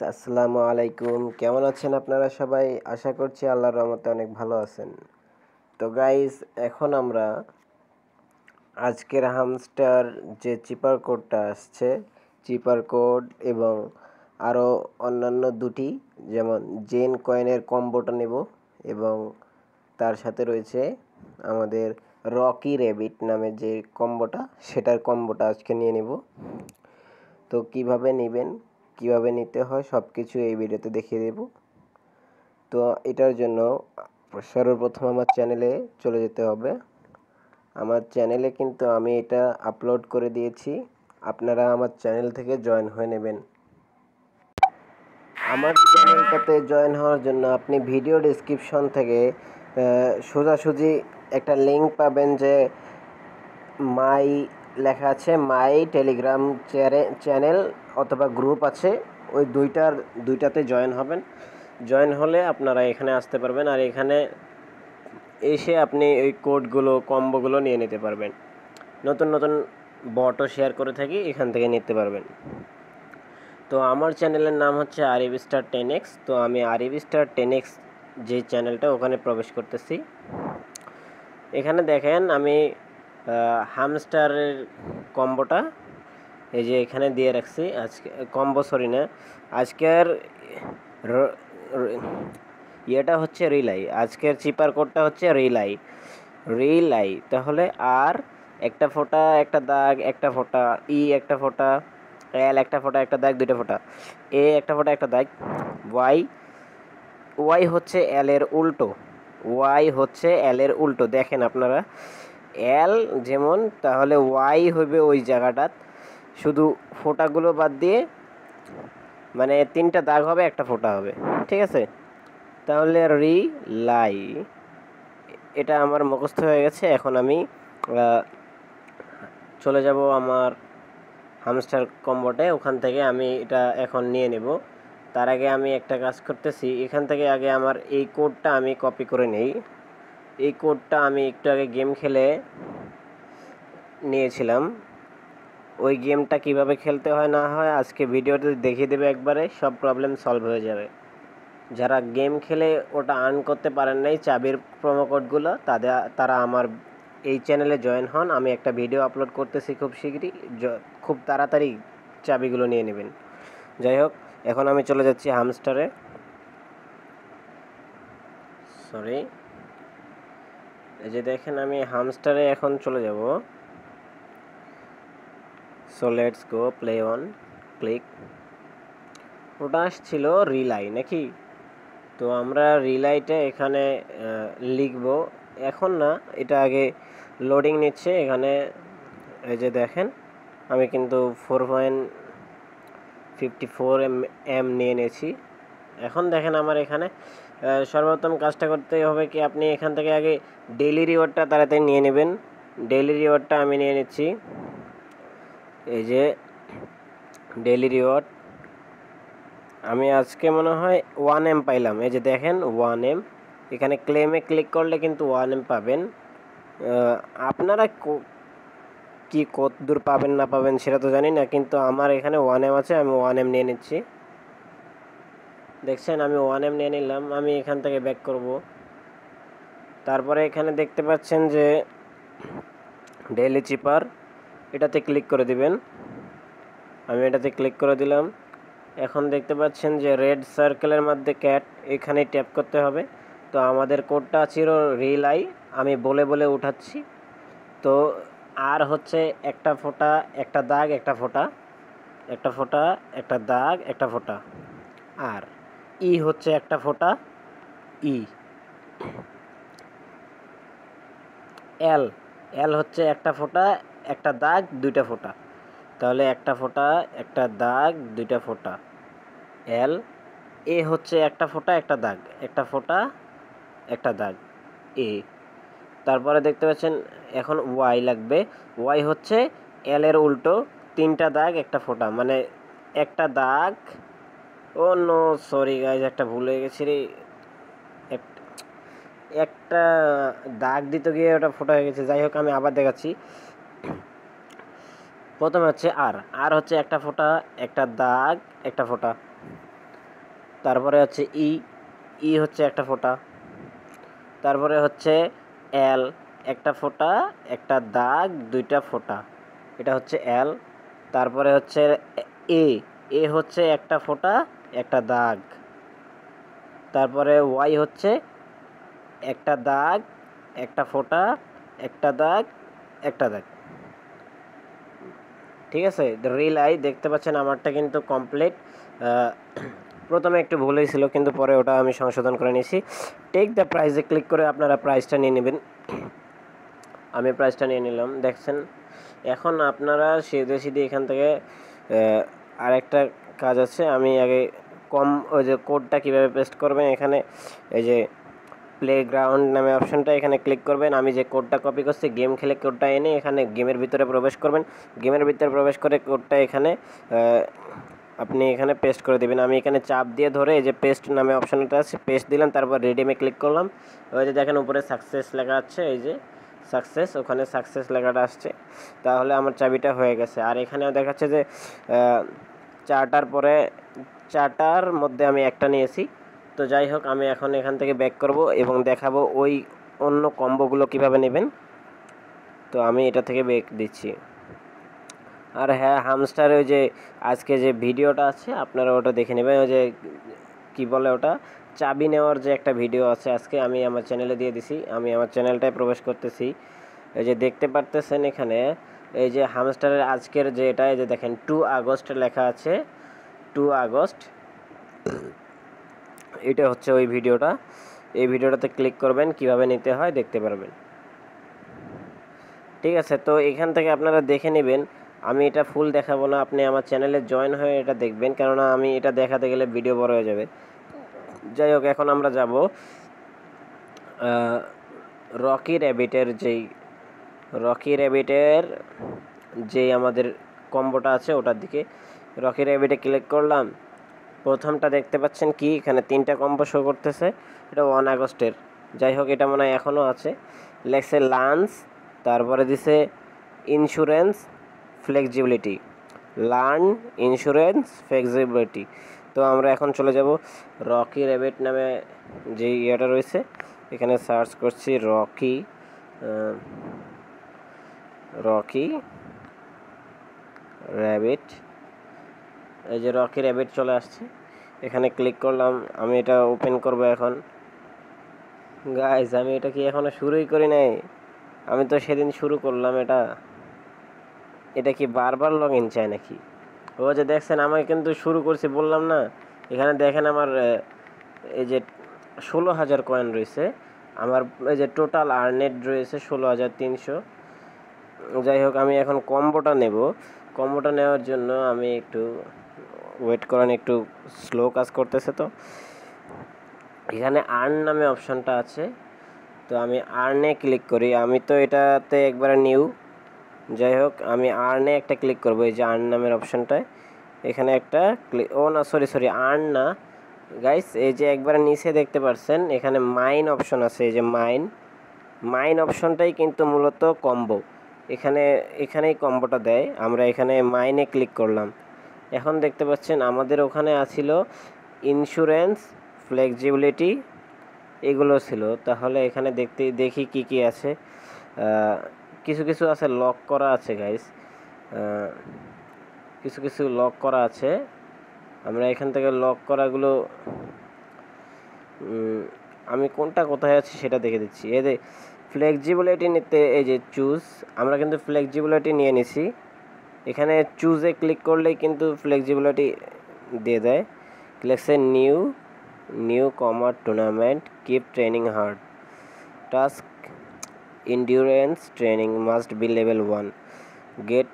আসসালামু আলাইকুম, কেমন আছেন আপনারা সবাই? আশা করছি আল্লাহর রহমতে অনেক ভালো আছেন। তো গাইস, এখন আমরা আজকের হামস্টার যে চিপার কোডটা আসছে, চিপার কোড এবং আরও অন্যান্য দুটি যেমন জেন কয়েনের কম্বোটা নেব এবং তার সাথে রয়েছে আমাদের রকি র্যাবিট নামে যে কম্বোটা, সেটার কম্বোটা আজকে নিয়ে নেব। তো কিভাবে নেবেন, কিভাবে নিতে হয় সব কিছু এই ভিডিওতে দেখিয়ে দেব। তো এটার জন্য সর্বপ্রথম আমার চ্যানেলে চলে যেতে হবে। আমার চ্যানেলে কিন্তু আমি এটা আপলোড করে দিয়েছি, আপনারা আমার চ্যানেল থেকে জয়েন হয়ে নেবেন। আমার চ্যানেলটাতে জয়েন হওয়ার জন্য আপনি ভিডিও ডেসক্রিপশন থেকে সোজাসুজি একটা লিঙ্ক পাবেন, যে মাই লেখা আছে, মাই টেলিগ্রাম চ্যানেল অথবা গ্রুপ আছে, ওই দুইটাতে জয়েন হবেন। জয়েন হলে আপনারা এখানে আসতে পারবেন, আর এখানে এসে আপনি এই কোডগুলো কম্বোগুলো নিয়ে নিতে পারবেন। নতুন নতুন বটও শেয়ার করে থাকি, এখান থেকে নিতে পারবেন। তো আমার চ্যানেলের নাম হচ্ছে আরিফ স্টার 10x। তো আমি আরিফ স্টার 10x যে চ্যানেলটা, ওখানে প্রবেশ করতেছি। এখানে দেখেন আমি হামস্টারের কম্বোটা এই যে এখানে দিয়ে রাখছি। আজকে কম্বো, সরি না, আজকের ইয়েটা হচ্ছে রিলাই, আজকের চিপার কোডটা হচ্ছে রিলাই। তাহলে আর একটা ফোঁটা একটা দাগ একটা ফোঁটা, ই একটা ফোঁটা, এল একটা ফোঁটা একটা দাগ দুইটা ফোঁটা, এ একটা ফোঁটা একটা দাগ, ওয়াই হচ্ছে এল এর উল্টো, দেখেন আপনারা, এল যেমন, তাহলে ওয়াই হবে ওই জায়গাটা, শুধু ফোঁটাগুলো বাদ দিয়ে, মানে তিনটা দাগ হবে একটা ফোঁটা হবে, ঠিক আছে? তাহলে রিলাই, এটা আমার মুখস্থ হয়ে গেছে। এখন আমি চলে যাব আমার হামস্টার কম্বোটে, ওখান থেকে আমি এটা এখন নিয়ে নেব। তার আগে আমি একটা কাজ করতেছি, এখান থেকে আগে আমার এই কোডটা আমি কপি করে নেই। এই কোডটা আমি একটু আগে গেম খেলে নিয়েছিলাম। ওই গেমটা কিভাবে খেলতে হয় না হয় আজকে ভিডিওতে দেখিয়ে দেবে, একবারে সব প্রবলেম সলভ হয়ে যাবে। যারা গেম খেলে ওটা আর্ন করতে পারেন নাই চাবির প্রোমো কোডগুলো, তারা আমার এই চ্যানেলে জয়েন হন। আমি একটা ভিডিও আপলোড করতেছি খুব শীঘ্রই, খুব তাড়াতাড়ি চাবিগুলো নিয়ে নেবেন। যাই হোক, এখন আমি চলে যাচ্ছি হামস্টারে, সরি, এই যে দেখেন আমি হামস্টারে এখন চলে যাব। So let's go, play on, click. ওটা আসছিল রিলাই নাকি? তো আমরা রিলাইটা এখানে লিখব, এখন না, এটা আগে লোডিং নিচ্ছে এখানে। এই যে দেখেন আমি কিন্তু 4.54 নিয়ে নিয়েছি। এখন দেখেন আমার এখানে সর্বপ্রথম কাজটা করতে হবে কি, আপনি এখান থেকে আগে ডেইলি রিওয়ার্ডটা তাড়াতাড়ি নিয়ে নেবেন। ডেইলি রিওয়ার্ডটা আমি নিয়ে নিচ্ছি, এই যে ডেইলি রিওয়ার্ড। আমি আজকে মনে হয় 1M পাইলাম, এই যে দেখেন 1M। এখানে ক্লেমে ক্লিক করলে কিন্তু 1M পাবেন। আপনারা কি কত দূর পাবেন না পাবেন সেটা তো জানি না, কিন্তু আমার এখানে 1M আছে, আমি 1M নিয়ে নিচ্ছি। দেখছেন আমি 1M নিয়ে নিলাম। আমি এখান থেকে ব্যাক করব। তারপরে এখানে দেখতে পাচ্ছেন যে ডেইলি চিপার, এটাতে ক্লিক করে দিবেন। আমি এটাতে ক্লিক করে দিলাম। এখন দেখতে পাচ্ছেন যে রেড সার্কেলের মধ্যে ক্যাট, এখানে ট্যাপ করতে হবে। তো আমাদের কোডটা ছিল রিলাই, আমি বলে বলে উঠাচ্ছি। তো আর হচ্ছে একটা ফোঁটা একটা দাগ একটা ফোঁটা, একটা ফোঁটা একটা দাগ একটা ফোঁটা। আর ই হচ্ছে একটা ফোঁটা, ই। এল, এল হচ্ছে একটা ফোঁটা একটা দাগ দুইটা ফোঁটা, তাহলে একটা ফোঁটা একটা দাগ দুইটা ফোঁটা, এল। এ হচ্ছে একটা ফোঁটা একটা দাগ একটা ফোঁটা একটা দাগ, এ। তারপরে দেখতে পাচ্ছেন এখন ওয়াই লাগবে। ওয়াই হচ্ছে এল এর উল্টো, তিনটা দাগ একটা ফোঁটা, মানে একটা দাগ, ও নো সরি গাইজ, একটা ভুল হয়ে গেছে রে, একটা দাগ দিতে গিয়ে ওটা ফোঁটা হয়ে গেছে। যাই হোক, আমি আবার দেখাচ্ছি। প্রথমে হচ্ছে আর হচ্ছে একটা ফোঁটা একটা দাগ একটা ফোঁটা, তারপরে হচ্ছে ই, ই হচ্ছে একটা ফোঁটা। তারপরে হচ্ছে এল, একটা ফোঁটা, একটা দাগ, দুইটা ফোঁটা, এটা হচ্ছে এল। তারপরে হচ্ছে এ, এ হচ্ছে একটা ফোঁটা, একটা দাগ। তারপরে ওয়াই হচ্ছে একটা দাগ, একটা ফোঁটা, একটা দাগ, একটা দাগ। ঠিক আছে, রিল আই দেখতে পাচ্ছেন আমারটা কিন্তু কমপ্লিট। প্রথমে একটু ভুল হয়েছিল, কিন্তু পরে ওটা আমি সংশোধন করে নিয়েছি। টেক দ্য প্রাইজে ক্লিক করে আপনারা প্রাইসটা নিয়ে নেবেন। আমি প্রাইসটা নিয়ে নিলাম, দেখছেন। এখন আপনারা সিধে সিধে এখান থেকে আরেকটা কাজ আছে। আমি আগে ওই যে কোডটা কীভাবে পেস্ট করবেন, এখানে এই যে প্লেগ্রাউন্ড নামে অপশনটা, এখানে ক্লিক করবেন। আমি যে কোডটা কপি করছি, গেম খেলে কোডটা এনে এখানে গেমের ভিতরে প্রবেশ করবেন। গেমের ভিতরে প্রবেশ করে কোডটা এখানে আপনি এখানে পেস্ট করে দেবেন। আমি এখানে চাপ দিয়ে ধরে এই যে পেস্ট নামে অপশনটা আছে, পেস্ট দিলাম। তারপর রিডিমে ক্লিক করলাম। ওই যে দেখেন উপরে সাকসেস লেখা আছে, এই যে সাকসেস, ওখানে সাকসেস লেখাটা আসছে। তাহলে আমার চাবিটা হয়ে গেছে। আর এখানেও দেখাচ্ছে যে চারটার পরে, চারটার মধ্যে আমি একটা নিয়েছি। তো যাই হোক, আমি এখন এখান থেকে ব্যাক করব এবং দেখাবো ওই অন্য কম্বোগুলো কিভাবে নেবেন। তো আমি এটা থেকে ব্যাক দিচ্ছি। আর হ্যাঁ, হামস্টার ওই যে আজকে যে ভিডিওটা আছে আপনারা ওটা দেখে নেবেন। ওই যে কী বলে ওটা, চাবি নেওয়ার যে একটা ভিডিও আছে, আজকে আমি আমার চ্যানেলে দিয়ে দিছি। আমি আমার চ্যানেলটায় প্রবেশ করতেছি। এই যে দেখতে পারতেছেন এখানে এই যে হামস্টারের আজকের যে এটা, এই যে দেখেন 2 আগস্ট লেখা আছে, 2 আগস্ট। এটা হচ্ছে ওই ভিডিওটা। এই ভিডিওটাতে ক্লিক করবেন, কিভাবে নিতে হয় দেখতে পারবেন। ঠিক আছে, তো এখান থেকে আপনারা দেখে নেবেন। আমি এটা ফুল দেখাবো না, আপনি আমার চ্যানেলে জয়েন হয়ে এটা দেখবেন, কেননা আমি এটা দেখাতে গেলে ভিডিও বড় হয়ে যাবে। যাই হোক, এখন আমরা যাব রকি র্যাবিটের যেই আমাদের কম্বোটা আছে ওটার দিকে। রকি র্যাবিটে ক্লিক করলাম। প্রথমটা দেখতে পাচ্ছেন কি, এখানে 3টা কম্বো শো করতেছে। এটা 1 আগস্টের। যাই হোক, এটা মনে হয় এখনও আছে। লেখছে লান্স, তারপরে দিছে insurance flexibility, learn insurance flexibility. তো আমরা এখন চলে যাব রকি র্যাবিট নামে যে ইয়েটা রয়েছে, এখানে সার্চ করছি রকি র্যাবিট। এই যে রকি র্যাবিট চলে আসছে, এখানে ক্লিক করলাম। আমি এটা ওপেন করব এখন। গাইস, আমি এটা কি এখনো শুরুই করি নাই? আমি তো সেদিন শুরু করলাম এটা কি বারবার লগ ইন চাই নাকি? ও যে দেখছেন, আমি কিন্তু শুরু করছি বললাম না। এখানে দেখেন আমার এই যে 16,000 কয়েন রয়েছে। আমার এই যে টোটাল আর্নেট রয়েছে 16,300। যাই হোক, আমি এখন কম্বোটা নেব। কম্বোটা নেওয়ার জন্য আমি একটু ওয়েট করেন, একটু স্লো কাজ করতেছে। তো এখানে আর্ন নামে অপশানটা আছে, তো আমি আর্নে ক্লিক করি। আমি তো এটাতে একবারে নিউ। যাই হোক, আমি আর্নে একটা ক্লিক করবো, এই যে আর্ন নামের অপশানটায়। এখানে একটা সরি আর্ন না গাইস, এই যে একবারে নিচে দেখতে পাচ্ছেন এখানে মাইন অপশন আছে। এই যে মাইন অপশনটাই কিন্তু মূলত কম্বো। এখানেই কম্বোটা দেয়। আমরা এখানে মাইনে ক্লিক করলাম। এখন দেখতে পাচ্ছেন আমাদের ওখানে আছিল ইন্স্যুরেন্স ফ্লেক্সিবিলিটি, এগুলো ছিল। তাহলে এখানে দেখি কি কি আছে। কিছু কিছু আছে লক করা আছে গাইস, কিছু লক করা আছে। আমরা এখান থেকে লক করাগুলো, আমি কোনটা কোথায় আছে সেটা দেখে দিচ্ছি। এই যে ফ্লেক্সিবিলিটি নিতে, এই যে চুজ, আমরা কিন্তু ফ্লেক্সিবিলিটি নিয়ে নিছি। এখানে চুজে ক্লিক করলেই কিন্তু ফ্লেক্সিবিলিটি দিয়ে দেয়। লেখছে new tournament, keep training hard, task endurance training must be level 1 gate.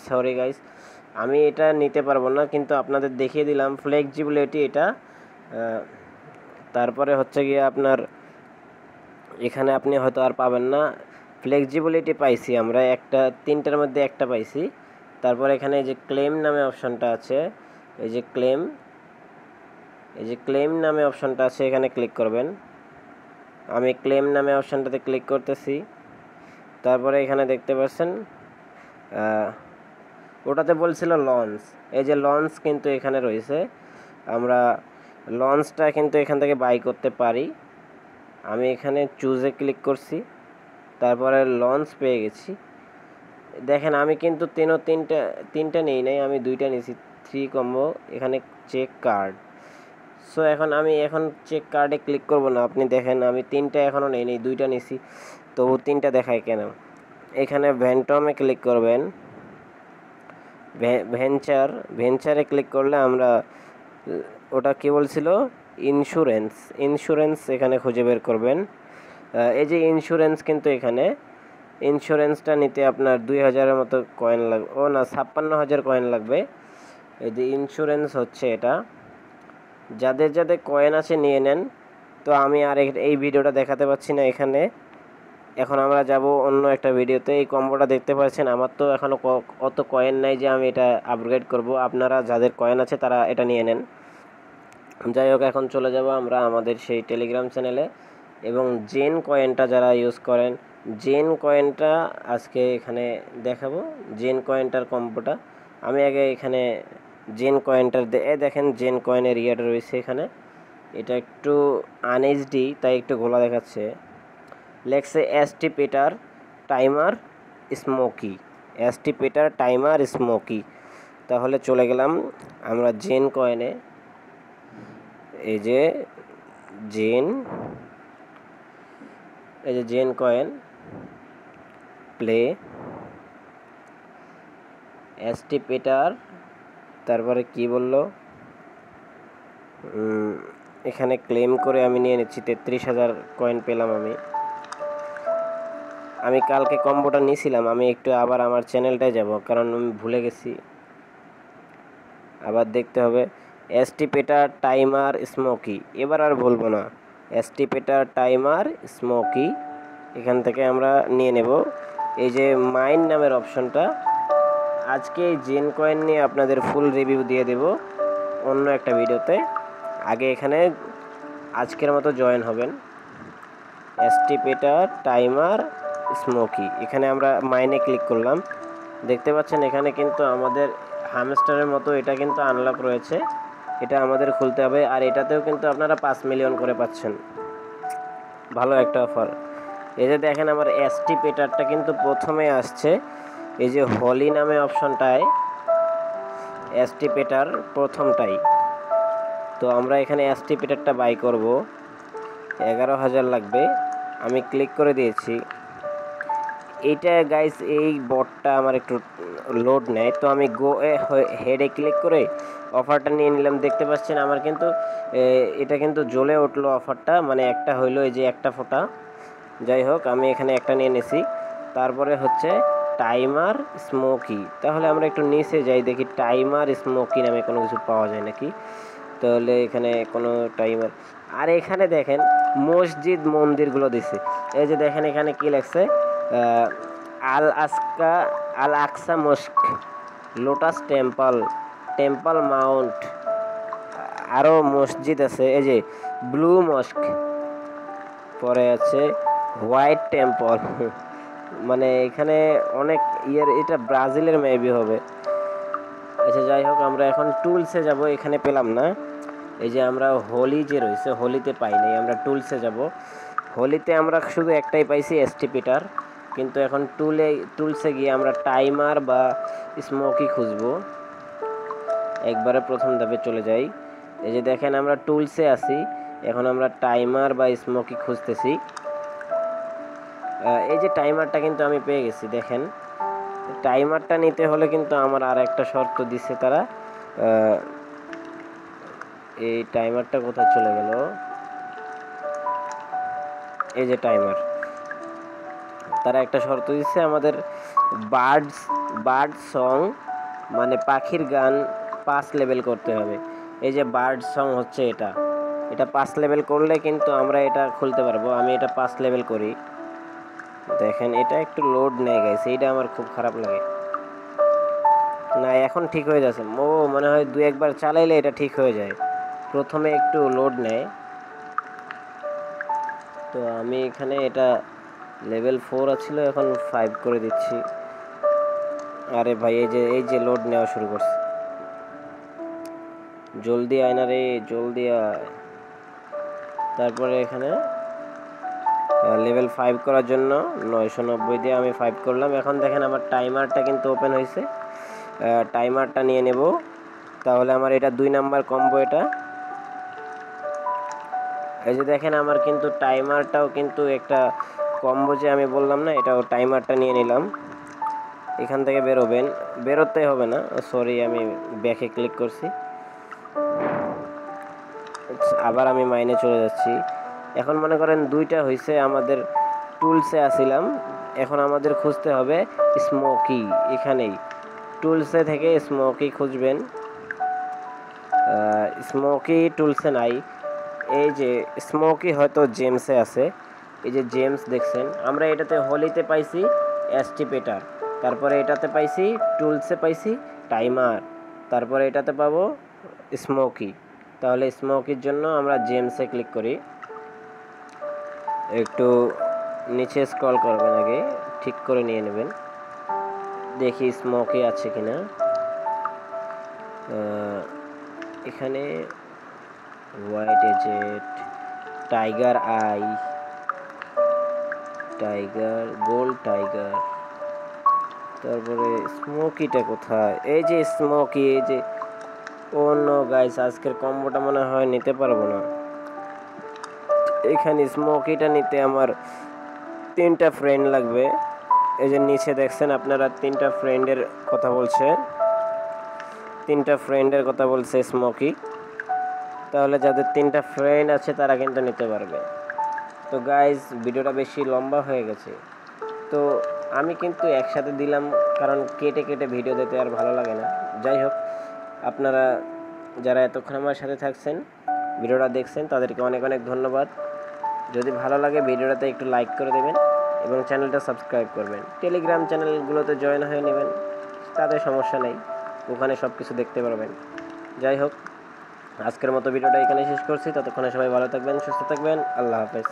Sorry guys, আমি এটা নিতে পারবো না, কিন্তু আপনাদের দেখিয়ে দিলাম ফ্লেক্সিবিলিটি এটা। তারপরে হচ্ছে গিয়ে আপনার এখানে আপনি হয়তো আর পাবেন না। ফ্লেক্সিবিলিটি পাইছি আমরা 3টার মধ্যে একটা পাইছি। তারপর এখানে যে ক্লেম নামে অপশানটা আছে, এই যে ক্লেম নামে অপশানটা আছে, এখানে ক্লিক করবেন। আমি ক্লেম নামে অপশানটাতে ক্লিক করতেছি। তারপরে এখানে দেখতে পাচ্ছেন ওটাতে বলছিল লঞ্চ, এই যে লঞ্চ কিন্তু এখানে রয়েছে। আমরা লঞ্চটা কিন্তু এখান থেকে বাই করতে পারি। আমি এখানে চুজে ক্লিক করছি, তারপরে লঞ্চ পেয়ে গেছি। দেখেন আমি কিন্তু তিনটা নেই নাই, আমি 2টা নিয়েছি, 3 কম্বো। এখানে চেক কার্ড। সো আমি চেক কার্ডে ক্লিক করব না। আপনি দেখেন আমি 3টা এখনও নেই নাই, 2টা নিয়েছি, তবু 3টা দেখায় কেন। এখানে ভ্যান্টমে ক্লিক করবেন, ভেঞ্চারে ক্লিক করলে আমরা ওটা কি বলছিল, ইন্স্যুরেন্স এখানে খুঁজে বের করবেন। এই যে ইন্স্যুরেন্স, কিন্তু এখানে ইন্স্যুরেন্সটা নিতে আপনার 2000-এর মতো কয়েন লাগবে, ও না 56,000 কয়েন লাগবে। এই যে ইন্স্যুরেন্স হচ্ছে এটা, যাদের যাদের কয়েন আছে নিয়ে নেন। তো আমি আর এই ভিডিওটা দেখাতে পাচ্ছি না এখানে, এখন আমরা যাব অন্য একটা ভিডিওতে। এই কম্বোটা দেখতে পাচ্ছেন, আমার তো এখনও অত কয়েন নাই যে আমি এটা আপগ্রেড করব। আপনারা যাদের কয়েন আছে তারা এটা নিয়ে নেন। যাই হোক, এখন চলে যাব আমরা আমাদের সেই টেলিগ্রাম চ্যানেলে, এবং জেন কয়েনটা যারা ইউজ করেন, জেন কয়েনটা আজকে এখানে দেখাবো। জেন কয়েনটার কম্বোটা আমি আগে এখানে জেন কয়েনটার দেখেন, জেন কয়েনের ইয়েটা রয়েছে এখানে। এটা একটু আনএইচডি, তাই একটু ঘোলা দেখাচ্ছে। লেখছে এসটি পেটার টাইমার স্মোকি। তাহলে চলে গেলাম আমরা জেন কয়েনে। এই যে জেন কয়েন প্লে, এসটি পেটার, তারপরে কি বললো, এখানে ক্লেম করে আমি নিয়ে নিচ্ছি। 33,000 কয়েন পেলাম আমি কালকে কম্বোটা নিয়েছিলাম। আমি একটু আবার আমার চ্যানেলটায় যাব, কারণ আমি ভুলে গেছি, আবার দেখতে হবে। এসটি পেটার টাইমার স্মোকি, এবার আর বলবো না। এসটি পেটার টাইমার স্মোকি এখান থেকে আমরা নিয়ে নেব। এই যে মাইন নামের অপশনটা, আজকে এই জেন কয়েন নিয়ে আপনাদের ফুল রিভিউ দিয়ে দেব অন্য একটা ভিডিওতে। আগে এখানে আজকের মতো জয়েন হবেন। এসটি পেটার টাইমার স্মোকি, এখানে আমরা মাইনে ক্লিক করলাম। দেখতে পাচ্ছেন এখানে কিন্তু আমাদের হ্যামস্টারের মতো এটা কিন্তু আনলক রয়েছে, এটা আমাদের খুলতে হবে। আর এটাতেও কিন্তু আপনারা 5 মিলিয়ন করে পাচ্ছেন, ভালো একটা অফার। এই যে দেখেন আমার এসটি পেটারটা কিন্তু প্রথমে আসছে, এই যে হলি নামে অপশনটায় এসটি পেটার প্রথমটাই। তো আমরা এখানে এসটি পেটারটা বাই করব, 11,000 লাগবে। আমি ক্লিক করে দিয়েছি। এইটা গাইস, এই বটটা আমার একটু লোড নেয়, তো আমি হেডে ক্লিক করে অফারটা নিয়ে নিলাম। দেখতে পাচ্ছেন আমার কিন্তু এটা কিন্তু জ্বলে উঠলো অফারটা, মানে একটা হইলো, এই যে একটা ফোঁটা। যাই হোক, আমি এখানে একটা নিয়ে নিছি। তারপরে হচ্ছে টাইমার স্মোকি, তাহলে আমরা একটু নিচে যাই, দেখি টাইমার স্মোকি নামে কোনো কিছু পাওয়া যায় নাকি। তাহলে এখানে কোনো টাইমার, আর এখানে দেখেন মসজিদ মন্দিরগুলো দিছে। এই যে দেখেন এখানে কি লেখছে, আল আকসা মস্ক, লোটাস টেম্পল মাউন্ট, আরও মসজিদ আছে। এই যে ব্লু মস্ক, পরে আছে হোয়াইট টেম্পল মানে এখানে অনেক এটা ব্রাজিলের মেবি হবে। আচ্ছা যাই হোক, আমরা এখন টুলসে যাব, এখানে পেলাম না। এই যে আমরা হোলি যে রয়েছে, হোলিতে পাই নাই, আমরা টুলসে যাব। হোলিতে আমরা শুধু একটাই পাইছি, এসটি পেটার। কিন্তু এখন টুলসে গিয়ে আমরা টাইমার বা স্মোকি খুঁজবো। একবারে প্রথম ধাপে চলে যাই। এই যে দেখেন আমরা টুলসে আছি, এখন আমরা টাইমার বা স্মোকি খুঁজতেছি। এই যে টাইমারটা কিন্তু আমি পেয়ে গেছি। দেখেন টাইমারটা নিতে হলে কিন্তু আমার আর একটা শর্ত দিচ্ছে তারা। এই টাইমারটা কোথায় চলে গেল, এই যে টাইমার, তারা একটা শর্ত দিচ্ছে আমাদের বার্ড সং, মানে পাখির গান 5 লেভেল করতে হবে। এই যে বার্ড সং হচ্ছে এটা 5 লেভেল করলে কিন্তু আমরা এটা খুলতে পারবো। আমি এটা 5 লেভেল করি। দেখেন এটা একটু লোড নেয় গাইস, এইটা আমার খুব খারাপ লাগে। না, এখন ঠিক হয়ে যাচ্ছে, মনে হয় 2-1 বার চালাইলে এটা ঠিক হয়ে যায়। প্রথমে একটু লোড নেয়। তো আমি এখানে এটা লেভেল 4 ছিল, এখন 5 করে দিচ্ছি। আরে ভাই, এই যে লোড নেওয়া শুরু করছে। জলদি আয় না রে, জলদি আয়। তারপরে এখানে লেভেল 5 করার জন্য 990 দিয়ে আমি 5 করলাম। এখন দেখেন আমার টাইমারটা কিন্তু ওপেন হয়েছে, টাইমারটা নিয়ে নেব। তাহলে আমার এটা 2 নাম্বার কম্বো। এটা এই যে দেখেন আমার কিন্তু টাইমারটাও কিন্তু একটা কম্বো যে আমি বললাম না, এটাও টাইমারটা নিয়ে নিলাম। এখান থেকে বেরোতে হবে না, সরি আমি ব্যাকে ক্লিক করছি। আবার আমি মাইনে চলে যাচ্ছি। এখন মনে করেন 2টা হয়েছে, আমাদের টুলসে আসিলাম, এখন আমাদের খুঁজতে হবে স্মোকি। এখানেই টুলসে থেকে স্মোকি খুঁজবেন। স্মোকি টুলসে নাই, এই যে স্মোকি হয়তো জেমসে আছে। এই যে জেমস দেখছেন, আমরা এটাতে হোলিতে পাইছি অ্যাস্টিপেটার, তারপরে এটাতে পাইছি টুলসে পাইছি টাইমার, তারপরে এটাতে পাবো স্মোকি। তাহলে স্মোকির জন্য আমরা জেমসে ক্লিক করি। একটু নিচে স্ক্রল করবেন, আগে ঠিক করে নিয়ে নেবেন, দেখি স্মোকি আছে কিনা। এখানে white agate, tiger eye, tiger, gold tiger, তারপরে স্মোকিটা কোথায়? এই যে স্মোকি, এই যে। ও নো গাইস, আজকের কম্বোটা মনে হয় নিতে পারবো না। এখানে স্মোকিটা নিতে আমার 3টা ফ্রেন্ড লাগবে। এই যে নিচে দেখছেন আপনারা 3টা ফ্রেন্ডের কথা বলছে, 3টা ফ্রেন্ডের কথা বলছে স্মোকি। তাহলে যাদের 3টা ফ্রেন্ড আছে তারা কিন্তু নিতে পারবে। তো গাইস, ভিডিওটা বেশি লম্বা হয়ে গেছে, তো আমি কিন্তু একসাথে দিলাম, কারণ কেটে কেটে ভিডিও দিতে আর ভালো লাগে না। যাই হোক, আপনারা যারা এতক্ষণ আমার সাথে থাকছেন, ভিডিওটা দেখছেন, তাদেরকে অনেক অনেক ধন্যবাদ। যদি ভালো লাগে ভিডিওটাতে একটু লাইক করে দেবেন এবং চ্যানেলটা সাবস্ক্রাইব করবেন। টেলিগ্রাম চ্যানেলগুলোতে জয়েন হয়ে নেবেন, তাতে সমস্যা নেই, ওখানে সব কিছু দেখতে পারবেন। যাই হোক, আজকের মতো ভিডিওটা এখানে শেষ করছি। ততক্ষণে সবাই ভালো থাকবেন, সুস্থ থাকবেন। আল্লাহ হাফেজ।